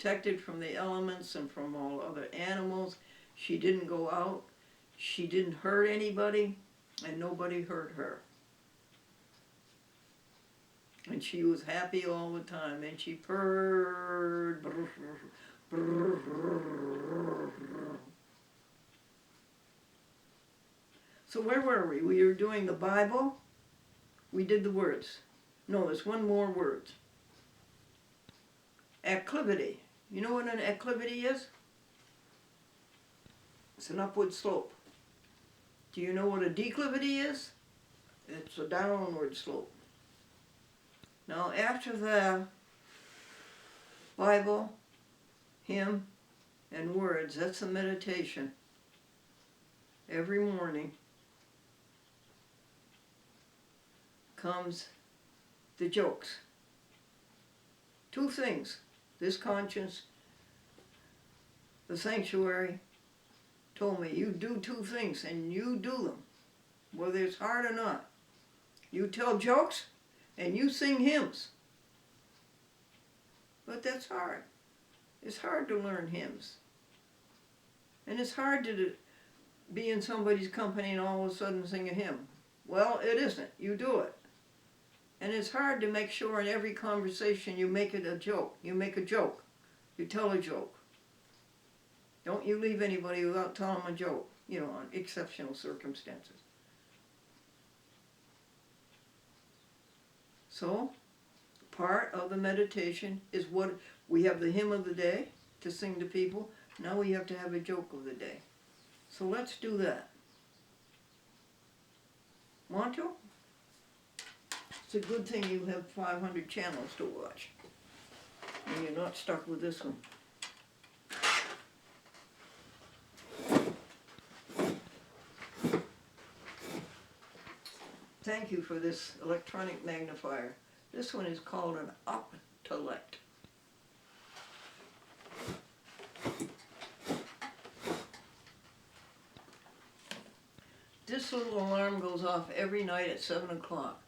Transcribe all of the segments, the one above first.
protected from the elements and from all other animals. She didn't go out. She didn't hurt anybody, and nobody hurt her. And she was happy all the time, and she purred. So where were we? We were doing the Bible. We did the words. No, there's one more word. Acclivity. You know what an acclivity is? It's an upward slope. Do you know what a declivity is? It's a downward slope. Now after the Bible, hymn, and words, that's a meditation. Every morning comes the jokes. Two things. This conscience, the sanctuary, told me, you do two things, and you do them, whether it's hard or not. You tell jokes, and you sing hymns. But that's hard. It's hard to learn hymns. And it's hard to be in somebody's company and all of a sudden sing a hymn. Well, it isn't. You do it. And it's hard to make sure in every conversation you make it a joke. You make a joke. You tell a joke. Don't you leave anybody without telling them a joke, you know, on exceptional circumstances. So, part of the meditation is what we have the hymn of the day to sing to people. Now we have to have a joke of the day. So let's do that. Want to? It's a good thing you have 500 channels to watch. And you're not stuck with this one. Thank you for this electronic magnifier. This one is called an optolect. This little alarm goes off every night at 7 o'clock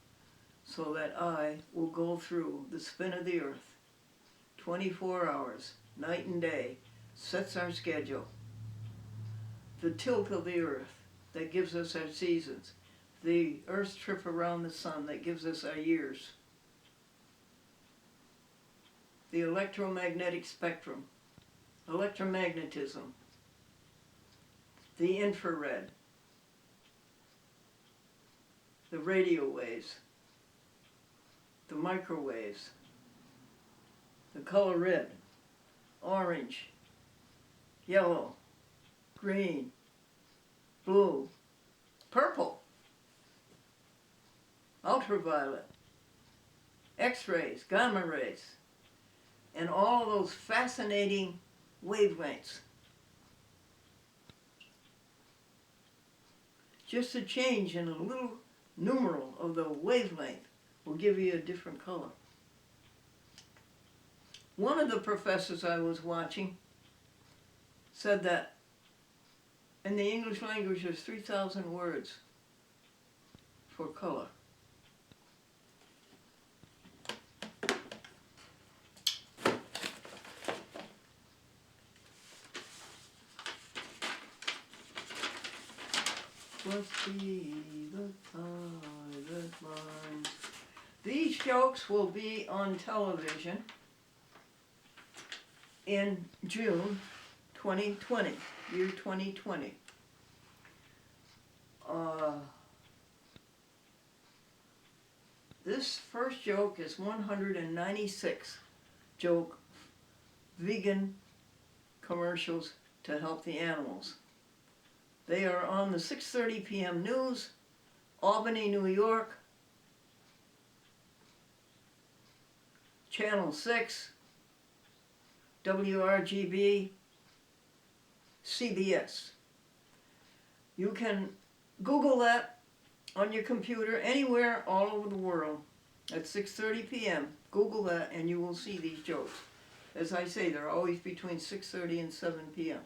so that I will go through the spin of the earth. 24 hours, night and day, sets our schedule. The tilt of the earth that gives us our seasons. The earth's trip around the sun that gives us our years. The electromagnetic spectrum, electromagnetism, the infrared, the radio waves, the microwaves, the color red, orange, yellow, green, blue, purple, ultraviolet, X-rays, gamma rays, and all of those fascinating wavelengths. Just a change in a little numeral of the wavelength will give you a different color. One of the professors I was watching said that in the English language there's 3,000 words for color. Must be the tie that binds. These jokes will be on television in June 2020, year 2020. This first joke is 196 joke vegan commercials to help the animals. They are on the 6:30 p.m. news, Albany, New York, Channel 6, WRGB, CBS. You can Google that on your computer anywhere all over the world at 6:30 p.m. Google that and you will see these jokes. As I say, they're always between 6:30 and 7 p.m.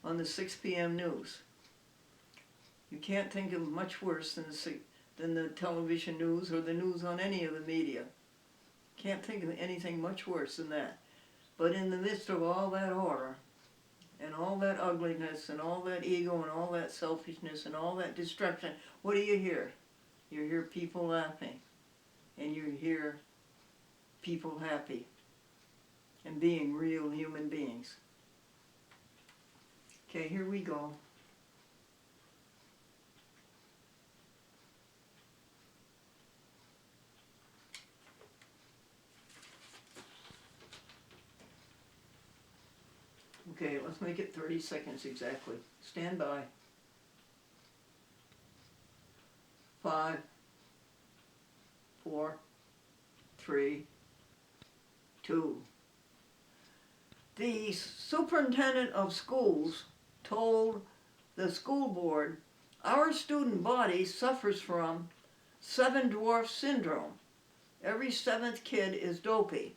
on the 6 p.m. news. You can't think of much worse than the television news or the news on any of the media. Can't think of anything much worse than that. But in the midst of all that horror, and all that ugliness, and all that ego, and all that selfishness, and all that destruction, what do you hear? You hear people laughing, and you hear people happy, and being real human beings. Okay, here we go. Okay, let's make it 30 seconds exactly. Stand by. 5, 4, 3, 2. The superintendent of schools told the school board, our student body suffers from 7 dwarf syndrome. Every 7th kid is dopey.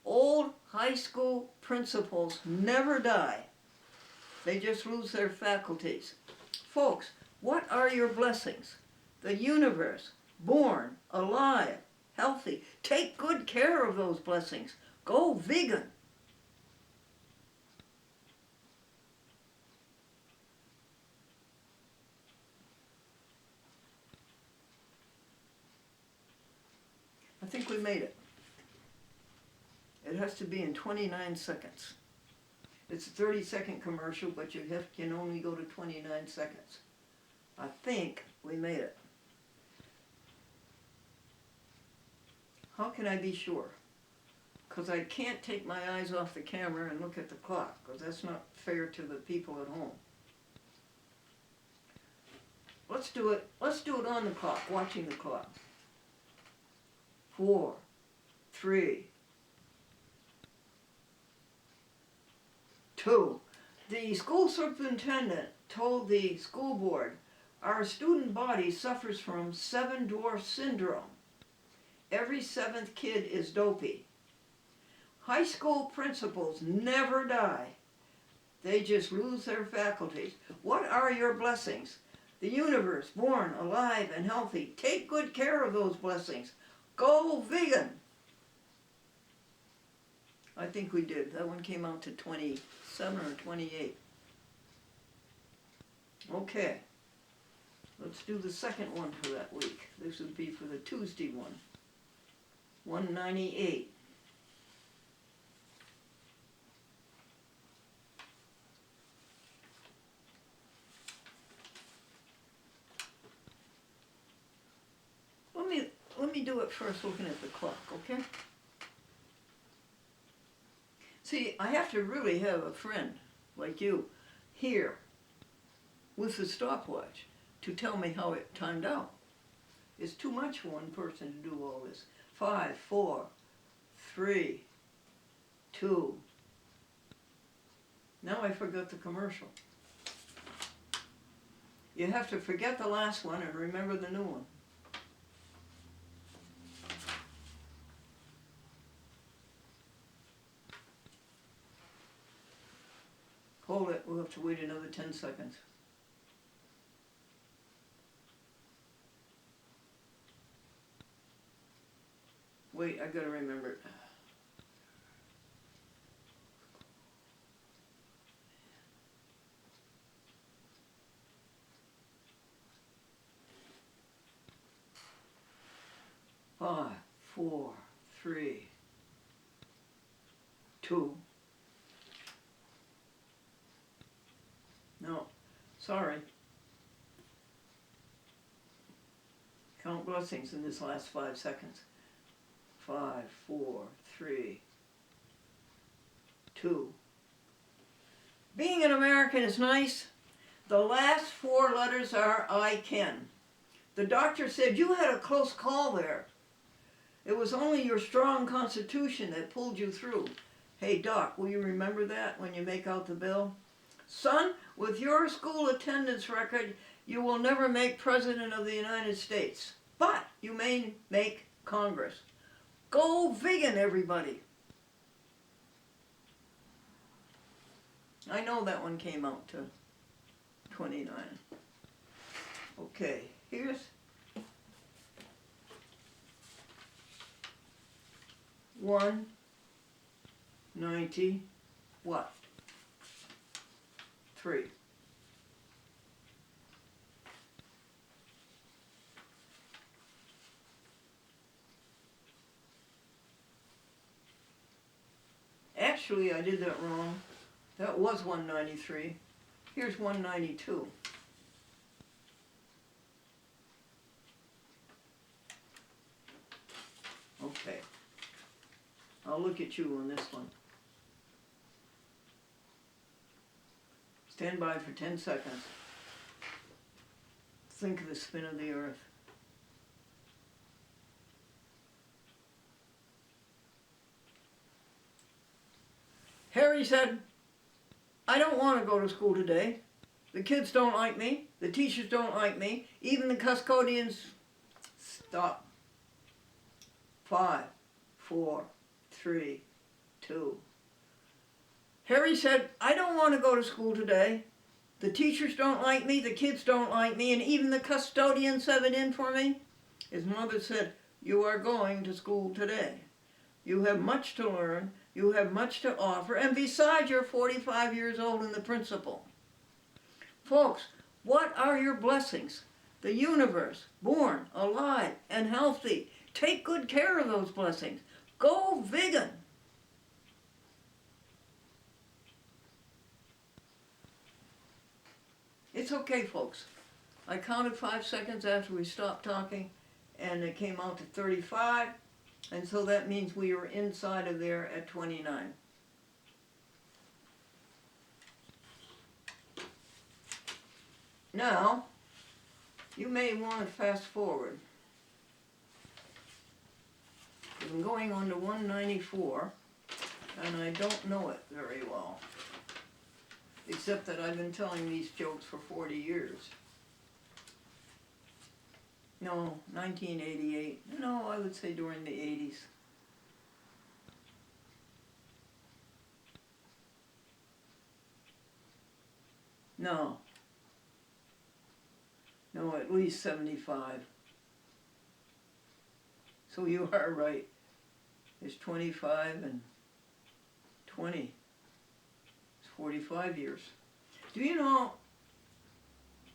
Old high school principals never die. They just lose their faculties. Folks, what are your blessings? The universe, born, alive, healthy. Take good care of those blessings. Go vegan. I think we made it. It has to be in 29 seconds. It's a 30-second commercial, but you can only go to 29 seconds. I think we made it. How can I be sure? Because I can't take my eyes off the camera and look at the clock, because that's not fair to the people at home. Let's do it on the clock, watching the clock. 4, 3, 2. The school superintendent told the school board, our student body suffers from 7 dwarf syndrome. Every 7th kid is dopey. High school principals never die. They just lose their faculties. What are your blessings? The universe, born, alive, and healthy. Take good care of those blessings. Go vegan. I think we did. That one came out to 27 or 28. Okay. Let's do the second one for that week. This would be for the Tuesday one. 198. Let me do it first looking at the clock, okay? See, I have to really have a friend like you here with the stopwatch to tell me how it timed out. It's too much for one person to do all this. 5, 4, 3, 2. Now I forgot the commercial. You have to forget the last one and remember the new one. Hold it, we'll have to wait another 10 seconds. Wait, I gotta remember it. Five, 4, 3, 2. No, sorry. Count blessings in this last 5 seconds. 5, 4, 3, 2. Being an American is nice. The last 4 letters are I can. The doctor said you had a close call there. It was only your strong constitution that pulled you through. Hey, Doc, will you remember that when you make out the bill? Son, with your school attendance record, you will never make President of the United States. But you may make Congress. Go vegan, everybody. I know that one came out to 29. Okay, here's one, 90, what? 3. Actually, I did that wrong. That was 193. Here's 192. Okay. I'll look at you on this one. Stand by for 10 seconds. Think of the spin of the earth. Harry said, I don't want to go to school today. The kids don't like me. The teachers don't like me. Even the custodians. Stop. 5, 4, 3, 2. Harry said, I don't want to go to school today. The teachers don't like me. The kids don't like me. And even the custodians have it in for me. His mother said, you are going to school today. You have much to learn. You have much to offer. And besides, you're 45 years old and the principal. Folks, what are your blessings? The universe, born, alive, and healthy. Take good care of those blessings. Go vegan. It's okay, folks. I counted 5 seconds after we stopped talking, and it came out to 35, and so that means we were inside of there at 29. Now, you may want to fast forward. I'm going on to 194, and I don't know it very well, except that I've been telling these jokes for 40 years. No, 1988. No, I would say during the 80s. No. No, at least 75. So you are right. It's 25 and 20. It's 45 years. Do you know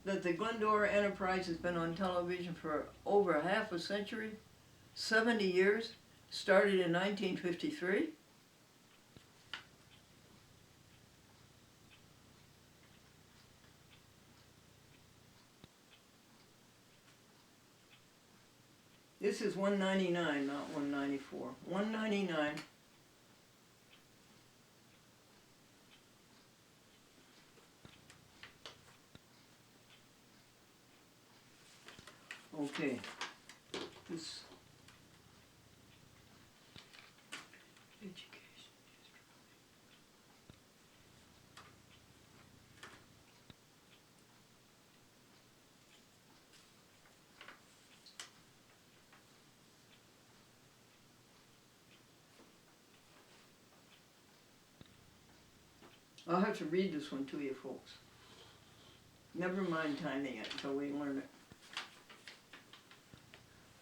that the Glendora Enterprise has been on television for over half a century? 70 years? Started in 1953? This is 199, not 194. 199. Okay. This education is I'll have to read this one to you folks. Never mind timing it until we learn it.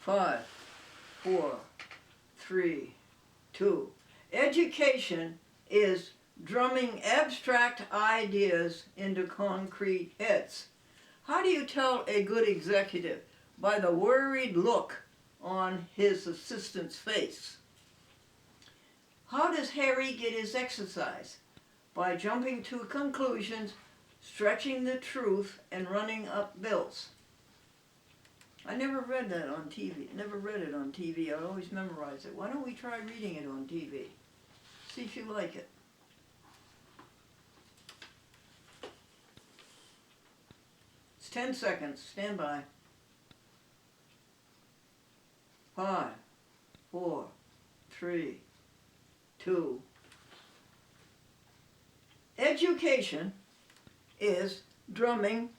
5, 4, 3, 2. Education is drumming abstract ideas into concrete heads. How do you tell a good executive? By the worried look on his assistant's face. How does Harry get his exercise? By jumping to conclusions, stretching the truth, and running up bills. I never read that on TV. Never read it on TV. I always memorized it. Why don't we try reading it on TV? See if you like it. It's 10 seconds. Stand by. 5, 4, 3, 2. Education is drumming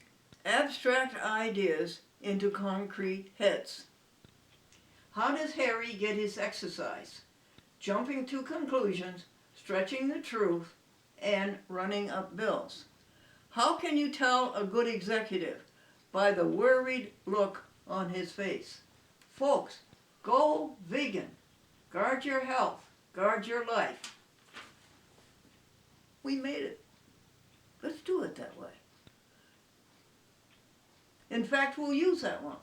abstract ideas into concrete heads. How does Harry get his exercise? Jumping to conclusions, stretching the truth, and running up bills. How can you tell a good executive? By the worried look on his face. Folks, go vegan. Guard your health. Guard your life. We made it. Let's do it that way. In fact, we'll use that one.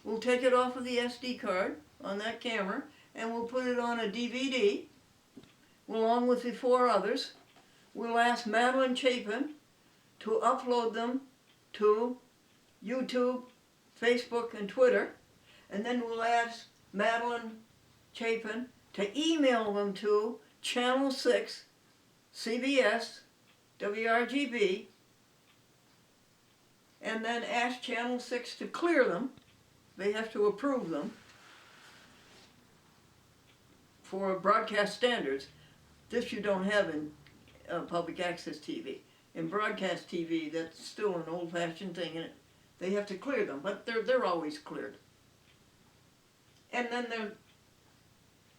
We'll take it off of the SD card on that camera and we'll put it on a DVD along with the 4 others. We'll ask Madeline Chapin to upload them to YouTube, Facebook, and Twitter. And then we'll ask Madeline Chapin to email them to Channel 6, CBS, WRGB, and then ask Channel 6 to clear them. They have to approve them for broadcast standards. This you don't have in public access TV. In broadcast TV, that's still an old-fashioned thing, and they have to clear them, but they're always cleared. And then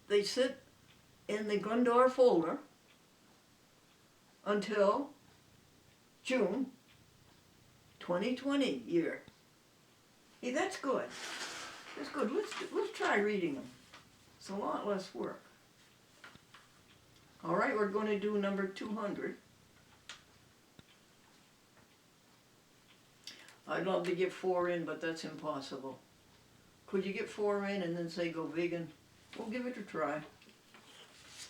they sit in the Glendora folder until June 2020 year. Hey, that's good. That's good. Let's try reading them. It's a lot less work. All right, we're going to do number 200. I'd love to get 4 in, but that's impossible. Could you get 4 in and then say go vegan? We'll give it a try.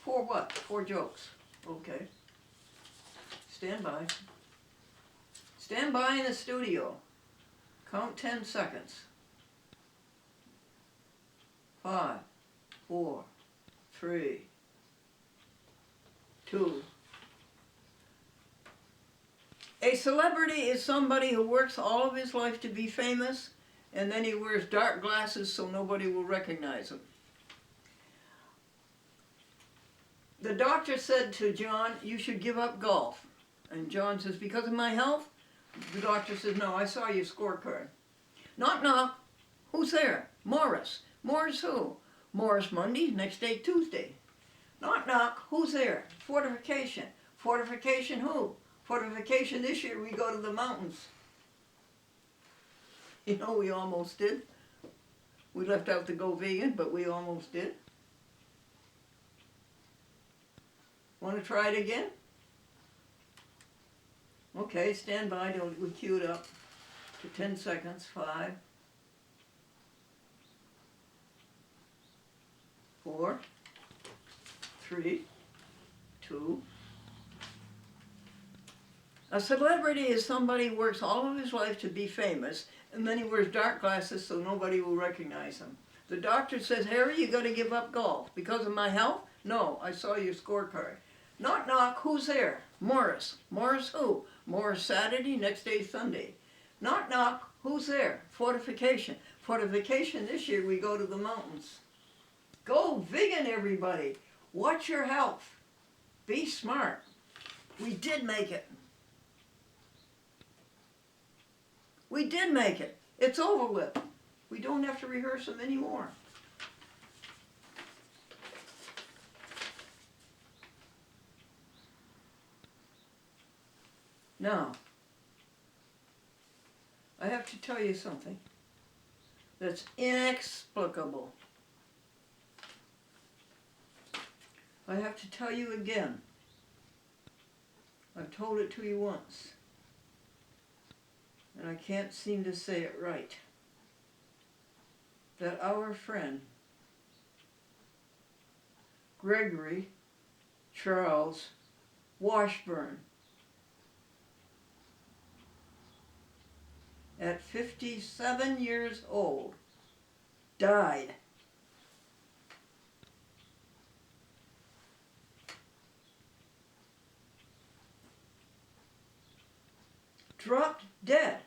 4 what? 4 jokes. Okay. Stand by. Stand by in the studio. Count 10 seconds. 5, 4, 3, 2. A celebrity is somebody who works all of his life to be famous, and then he wears dark glasses so nobody will recognize him. The doctor said to John, you should give up golf. And John says, because of my health? The doctor says, no, I saw your scorecard. Knock, knock. Who's there? Morris. Morris who? Morris Monday, next day Tuesday. Knock, knock. Who's there? Fortification. Fortification who? Fortification this year we go to the mountains. You know, we almost did. We left out the go vegan, but we almost did. Want to try it again? Okay, stand by till we cue it up to 10 seconds. 5, 4, 3, 2. A celebrity is somebody who works all of his life to be famous, and then he wears dark glasses so nobody will recognize him. The doctor says, Harry, you got to give up golf. Because of my health? No, I saw your scorecard. Knock, knock, who's there? Morris. Morris who? Morris Saturday, next day Sunday. Knock, knock, who's there? Fortification. Fortification this year we go to the mountains. Go vegan, everybody. Watch your health. Be smart. We did make it. We did make it. It's over with. We don't have to rehearse them anymore. Now, I have to tell you something that's inexplicable. I have to tell you again. I've told it to you once, and I can't seem to say it right. That our friend, Gregory Charles Washburn, at 57 years old, died. Dropped dead.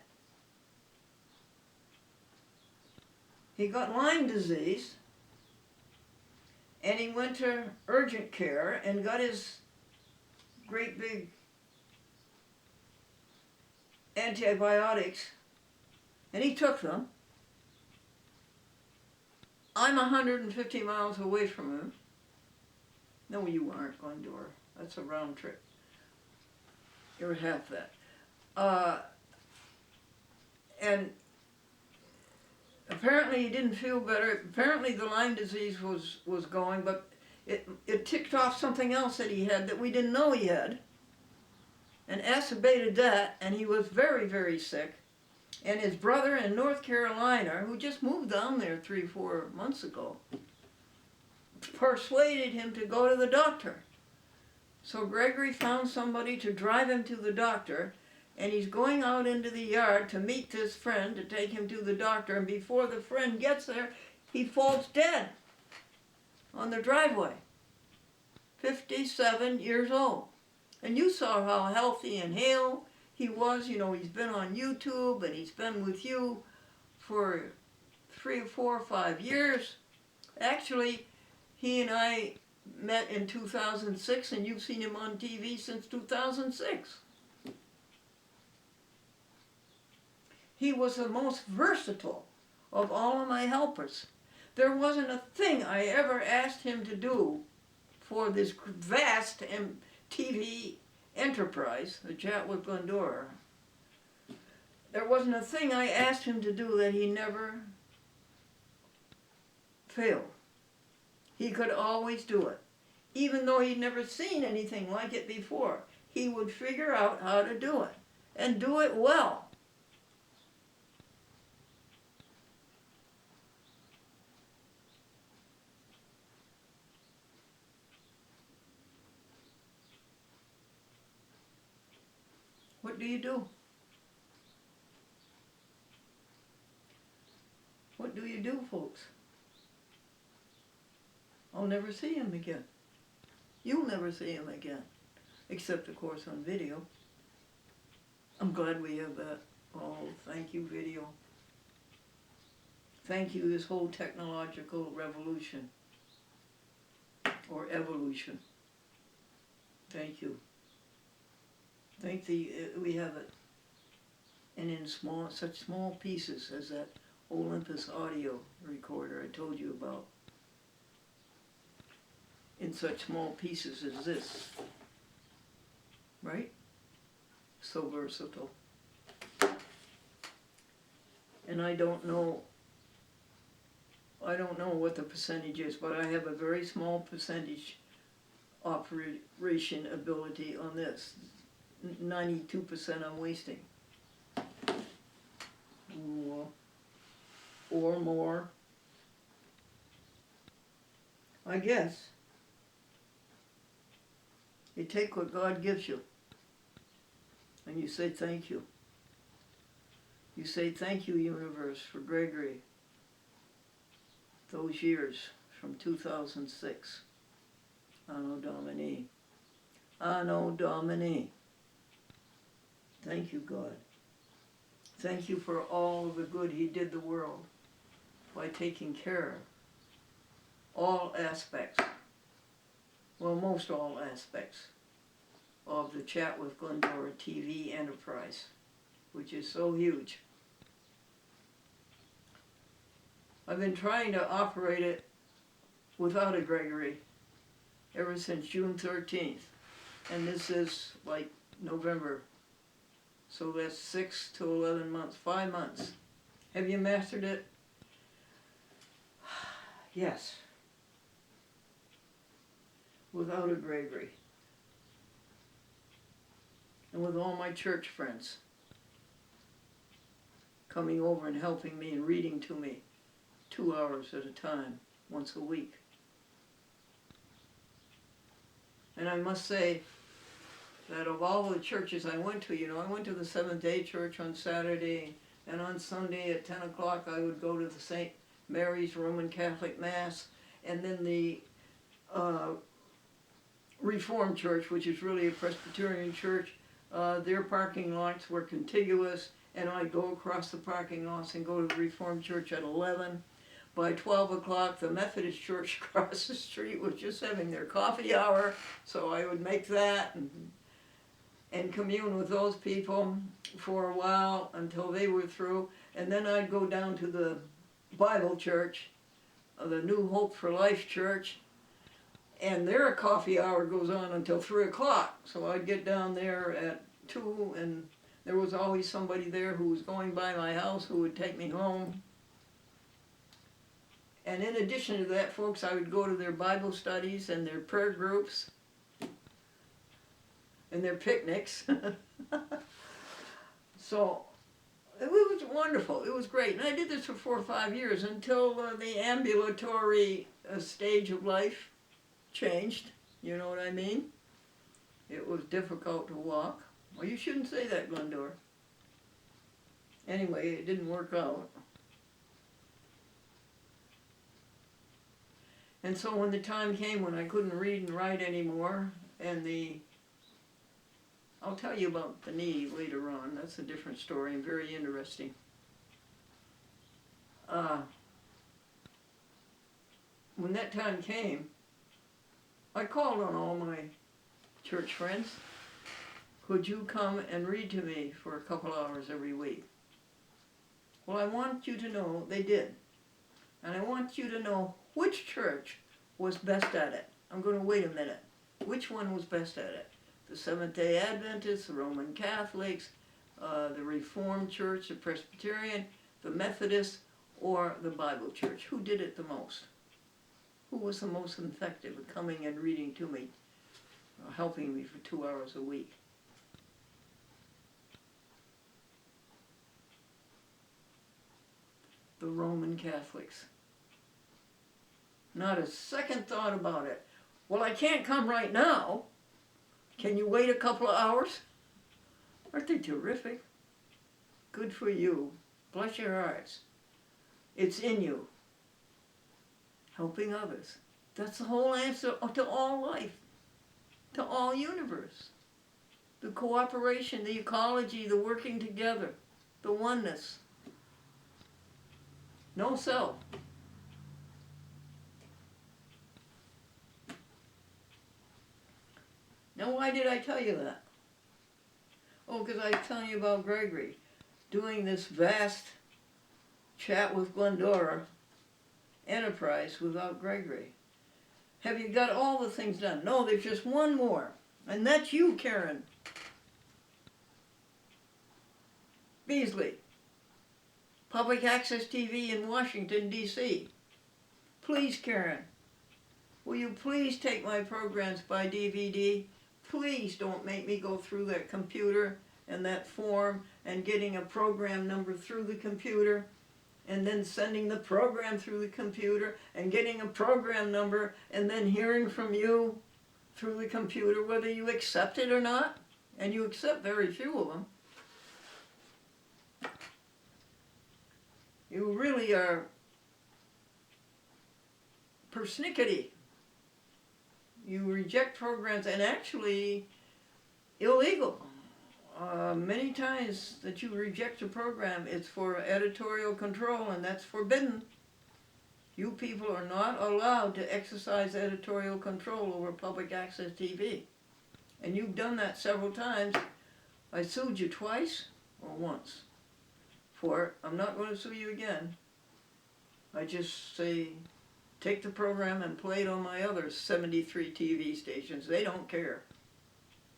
He got Lyme disease, and he went to urgent care and got his great big antibiotics, and he took them. I'm 150 miles away from him. No, you aren't, Glendora. That's a round trip. You're half that. And apparently he didn't feel better. Apparently the Lyme disease was going, but it ticked off something else that he had that we didn't know he had. and exacerbated that, and he was very, very sick. And his brother in North Carolina, who just moved down there 3-4 months ago, persuaded him to go to the doctor. So Gregory found somebody to drive him to the doctor, and he's going out into the yard to meet this friend to take him to the doctor, and before the friend gets there, he falls dead on the driveway. 57 years old. And you saw how healthy and hale he was. You know, he's been on YouTube and he's been with you for 3 or 4 or 5 years. Actually, he and I met in 2006, and you've seen him on TV since 2006. He was the most versatile of all of my helpers. There wasn't a thing I ever asked him to do for this vast TV enterprise, the Chat with Glendora. There wasn't a thing I asked him to do that he never failed. He could always do it. Even though he'd never seen anything like it before, he would figure out how to do it, and do it well. What do you do? What do you do, folks? I'll never see him again. You'll never see him again. Except, of course, on video. I'm glad we have that. Oh, thank you, video. Thank you, this whole technological revolution. Or evolution. Thank you. We have it. And in such small pieces as that Olympus audio recorder I told you about. In such small pieces as this. Right? So versatile. And I don't know what the percentage is, but I have a very small percentage operation ability on this. 92% I'm wasting. Or more. I guess. You take what God gives you, and you say thank you. You say thank you, universe, for Gregory. Those years from 2006. Anno Domini. Anno Domini. Thank you, God. Thank you for all the good he did the world by taking care of all aspects, well, most all aspects of the Chat with Glendora TV enterprise, which is so huge. I've been trying to operate it without a Gregory ever since June 13th, and this is like November. So that's 6 to 11 months, 5 months. Have you mastered it? Yes. Without a Gregory. And with all my church friends coming over and helping me and reading to me 2 hours at a time, once a week. And I must say, that of all the churches I went to, you know, I went to the Seventh-day Church on Saturday, and on Sunday at 10 o'clock I would go to the St. Mary's Roman Catholic Mass, and then the Reformed Church, which is really a Presbyterian church, their parking lots were contiguous, and I'd go across the parking lots and go to the Reformed Church at 11. By 12 o'clock, the Methodist Church across the street was just having their coffee hour, so I would make that and commune with those people for a while until they were through, and then I'd go down to the Bible Church, the New Hope for Life Church, and their coffee hour goes on until 3 o'clock, so I'd get down there at 2, and there was always somebody there who was going by my house who would take me home. And in addition to that, folks, I would go to their Bible studies and their prayer groups. and their picnics. So it was wonderful. It was great. And I did this for 4 or 5 years until the ambulatory stage of life changed. You know what I mean? It was difficult to walk. Well, you shouldn't say that, Glendora. Anyway, it didn't work out. And so when the time came when I couldn't read and write anymore, and I'll tell you about the knee later on. That's a different story and very interesting. When that time came, I called on all my church friends. Could you come and read to me for a couple hours every week? Well, I want you to know they did. And I want you to know which church was best at it. I'm going to wait a minute. Which one was best at it? The Seventh-day Adventists, the Roman Catholics, the Reformed Church, the Presbyterian, the Methodists, or the Bible Church? Who did it the most? Who was the most effective at coming and reading to me, helping me for 2 hours a week? The Roman Catholics. Not a second thought about it. Well, I can't come right now. Can you wait a couple of hours? Aren't they terrific? Good for you. Bless your hearts. It's in you. Helping others. That's the whole answer to all life, to all universe. The cooperation, the ecology, the working together, the oneness. No self. Now, why did I tell you that? Oh, because I was telling you about Gregory doing this vast chat with Glendora enterprise without Gregory. Have you got all the things done? No, there's just one more, and that's you, Karen Beasley. Public Access TV in Washington, D.C. Please, Karen, will you please take my programs by DVD? Please don't make me go through that computer and that form and getting a program number through the computer and then sending the program through the computer and getting a program number and then hearing from you through the computer whether you accept it or not. And you accept very few of them. You really are persnickety. You reject programs, and actually illegal. Many times that you reject a program, it's for editorial control, and that's forbidden. You people are not allowed to exercise editorial control over public access TV. And you've done that several times. I sued you twice or once for it. I'm not going to sue you again. I just say, take the program and play it on my other 73 TV stations. They don't care.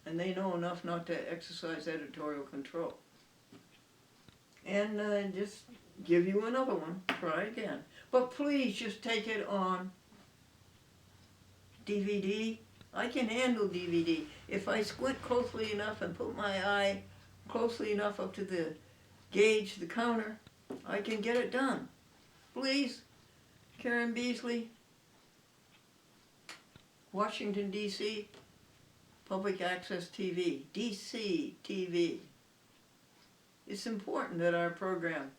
And they know enough not to exercise editorial control. And just give you another one. Try again. But please just take it on DVD. I can handle DVD. If I squint closely enough and put my eye closely enough up to the gauge, the counter, I can get it done. Please, Karen Beasley, Washington, D.C., Public Access TV, DC TV. It's important that our program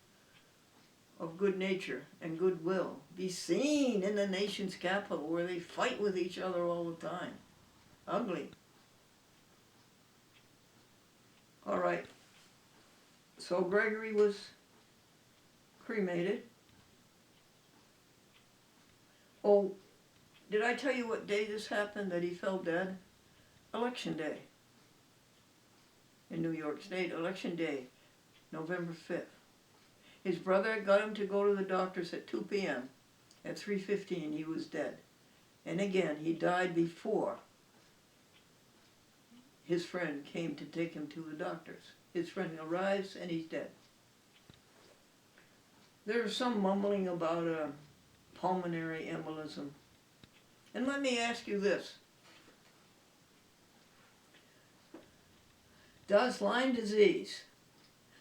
of good nature and goodwill be seen in the nation's capital where they fight with each other all the time. Ugly. All right. So Gregory was cremated. Oh, did I tell you what day this happened, that he fell dead? Election Day. In New York State, Election Day, November 5th. His brother got him to go to the doctors at 2 p.m. At 3:15, he was dead. And again, he died before his friend came to take him to the doctors. His friend arrives and he's dead. There's some mumbling about a pulmonary embolism. And let me ask you this. Does Lyme disease,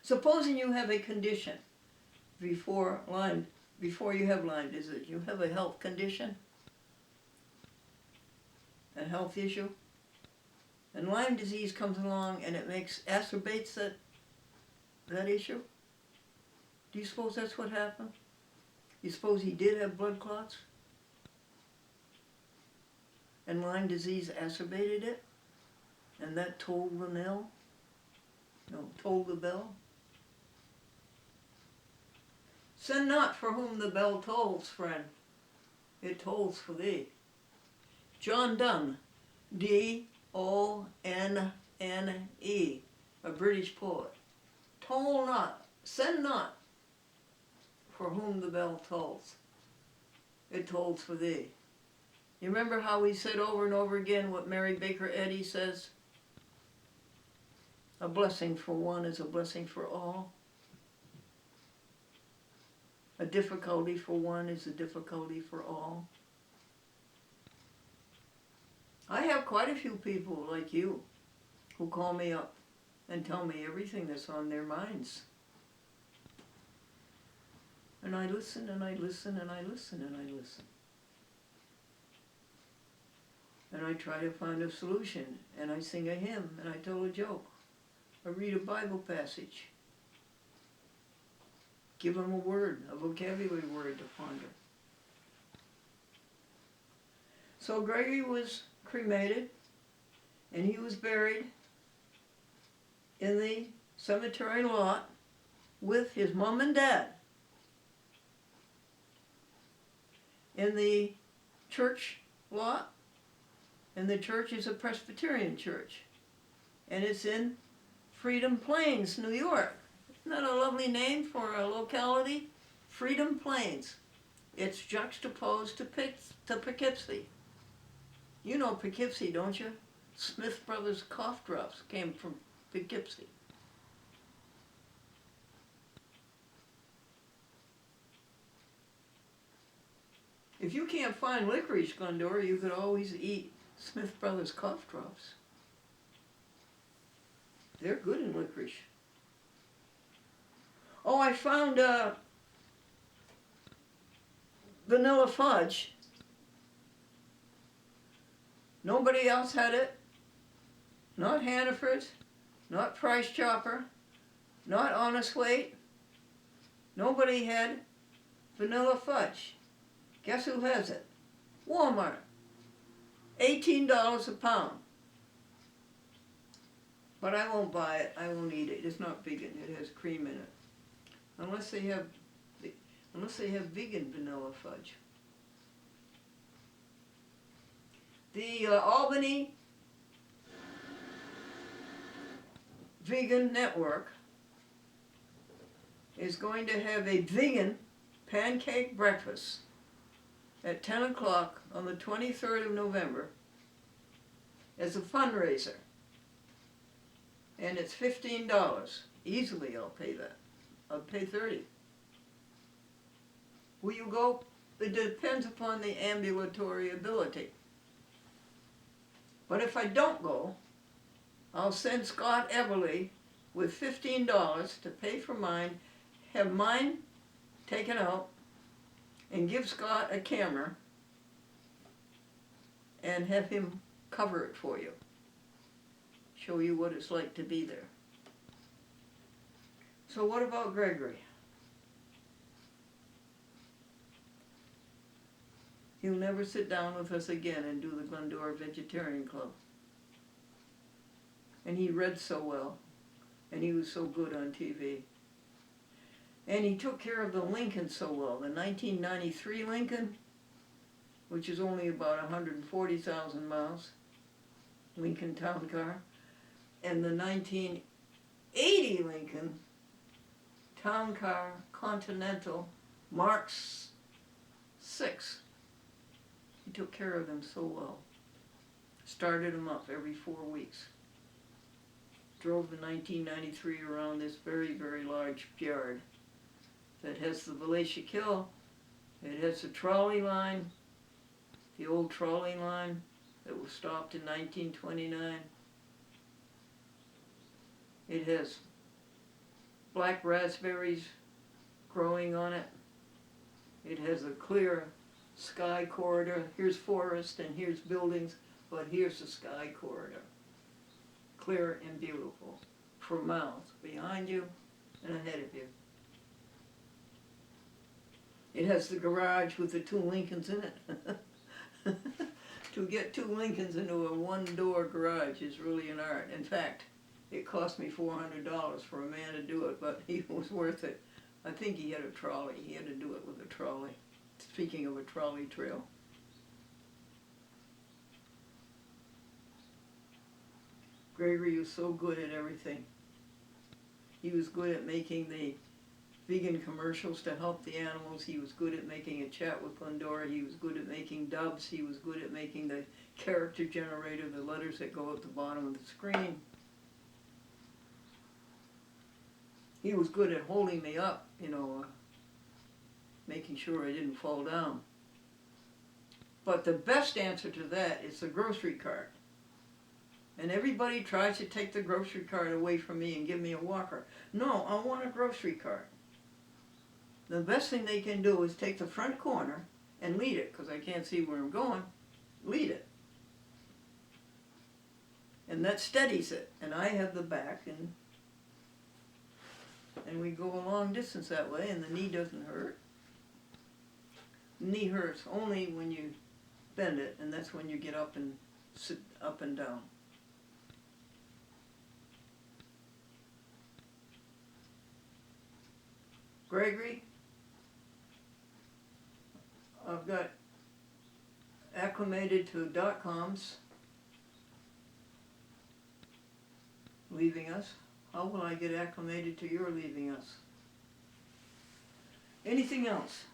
supposing you have a condition before you have Lyme disease, you have a health condition, a health issue, and Lyme disease comes along and it exacerbates that issue. Do you suppose that's what happened? You suppose he did have blood clots? And Lyme disease exacerbated it? And that tolled the knell? No, tolled the bell? Sin not for whom the bell tolls, friend. It tolls for thee. John Donne, D-O-N-N-E, a British poet. Toll not, sin not for whom the bell tolls. It tolls for thee. You remember how we said over and over again what Mary Baker Eddy says? A blessing for one is a blessing for all. A difficulty for one is a difficulty for all. I have quite a few people like you who call me up and tell me everything that's on their minds. And I listen and I listen and I listen and I listen. And I try to find a solution, and I sing a hymn, and I tell a joke. I read a Bible passage. Give them a word, a vocabulary word to ponder. So Gregory was cremated, and he was buried in the cemetery lot with his mom and dad in the church lot. And the church is a Presbyterian church. And it's in Freedom Plains, New York. Isn't that a lovely name for a locality? Freedom Plains. It's juxtaposed to Poughkeepsie. You know Poughkeepsie, don't you? Smith Brothers cough drops came from Poughkeepsie. If you can't find licorice, Glendora, you could always eat Smith Brothers cough drops. They're good in licorice. Oh, I found vanilla fudge. Nobody else had it. Not Hannaford's, not Price Chopper, not Honest Weight. Nobody had vanilla fudge. Guess who has it? Walmart. $18 a pound. But I won't buy it. I won't eat it. It's not vegan. It has cream in it. Unless they have vegan vanilla fudge. The Albany Vegan Network is going to have a vegan pancake breakfast at 10 o'clock on the 23rd of November as a fundraiser. And it's $15. Easily I'll pay that. I'll pay $30. Will you go? It depends upon the ambulatory ability. But if I don't go, I'll send Scott Everly with $15 to pay for mine, have mine taken out, and give Scott a camera and have him cover it for you. Show you what it's like to be there. So what about Gregory? He'll never sit down with us again and do the Glendora Vegetarian Club. And he read so well, and he was so good on TV. And he took care of the Lincoln so well. The 1993 Lincoln, which is only about 140,000 miles, Lincoln town car, and the 1980 Lincoln town car Continental Mark 6. He took care of them so well. Started them up every 4 weeks. Drove the 1993 around this very, very large yard that has the Valatia Kill. It has the trolley line, the old trolley line that was stopped in 1929. It has black raspberries growing on it. It has a clear sky corridor. Here's forest and here's buildings, but here's the sky corridor. Clear and beautiful for miles behind you and ahead of you. It has the garage with the 2 Lincolns in it. To get 2 Lincolns into a one-door garage is really an art. In fact, it cost me $400 for a man to do it, but he was worth it. I think he had a trolley. He had to do it with a trolley. Speaking of a trolley trail. Gregory was so good at everything. He was good at making the vegan commercials to help the animals. He was good at making a chat with Glendora. He was good at making dubs. He was good at making the character generator, the letters that go at the bottom of the screen. He was good at holding me up, making sure I didn't fall down. But the best answer to that is the grocery cart. And everybody tries to take the grocery cart away from me and give me a walker. No, I want a grocery cart. The best thing they can do is take the front corner and lead it, because I can't see where I'm going. Lead it. And that steadies it. And I have the back, and we go a long distance that way, and the knee doesn't hurt. The knee hurts only when you bend it, and that's when you get up and sit up and down. Gregory, I've got acclimated to .coms leaving us. How will I get acclimated to your leaving us? Anything else?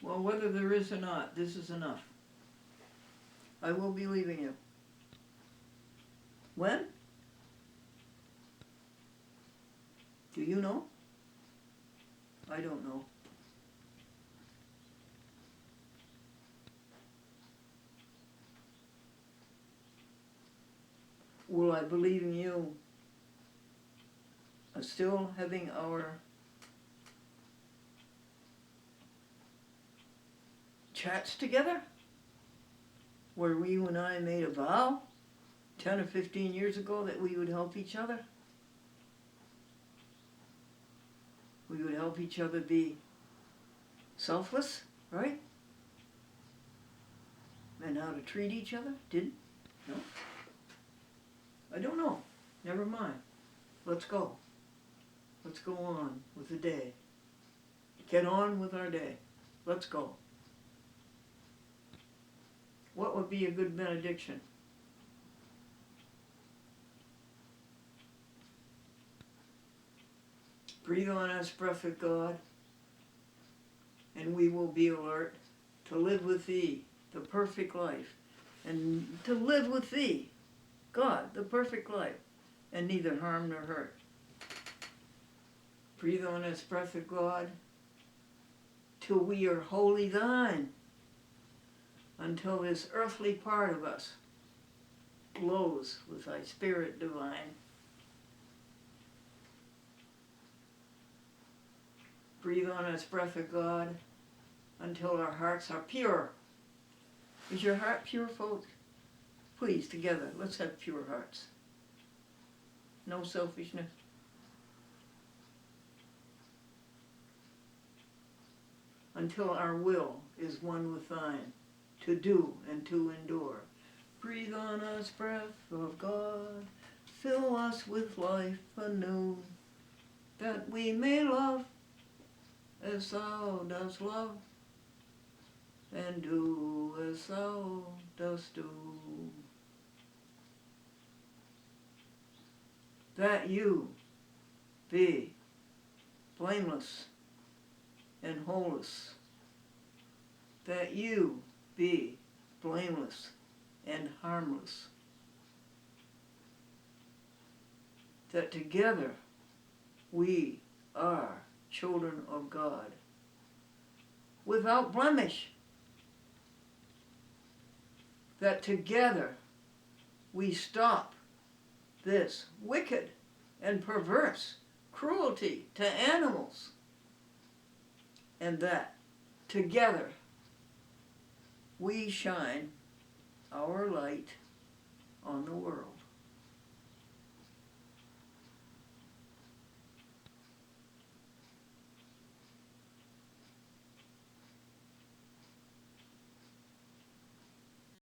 Well, whether there is or not, this is enough. I will be leaving you. When? Do you know? I don't know. Will I believe in you still having our chats together? Where you and I made a vow 10 or 15 years ago that we would help each other? We would help each other be selfless, right? And how to treat each other? Did? No? I don't know. Never mind. Let's go. Let's go on with the day. Get on with our day. Let's go. What would be a good benediction? Breathe on us, breath of God, and we will be alert to live with Thee, the perfect life, and to live with Thee, God, the perfect life, and neither harm nor hurt. Breathe on us, breath of God, till we are wholly Thine, until this earthly part of us glows with Thy Spirit divine. Breathe on us, breath of God, until our hearts are pure. Is your heart pure, folks? Please, together, let's have pure hearts. No selfishness. Until our will is one with Thine, to do and to endure. Breathe on us, breath of God, fill us with life anew, that we may love as Thou dost love, and do as Thou dost do. That you be blameless and holeless. That you be blameless and harmless. That together we are children of God, without blemish, that together we stop this wicked and perverse cruelty to animals, and that together we shine our light on the world.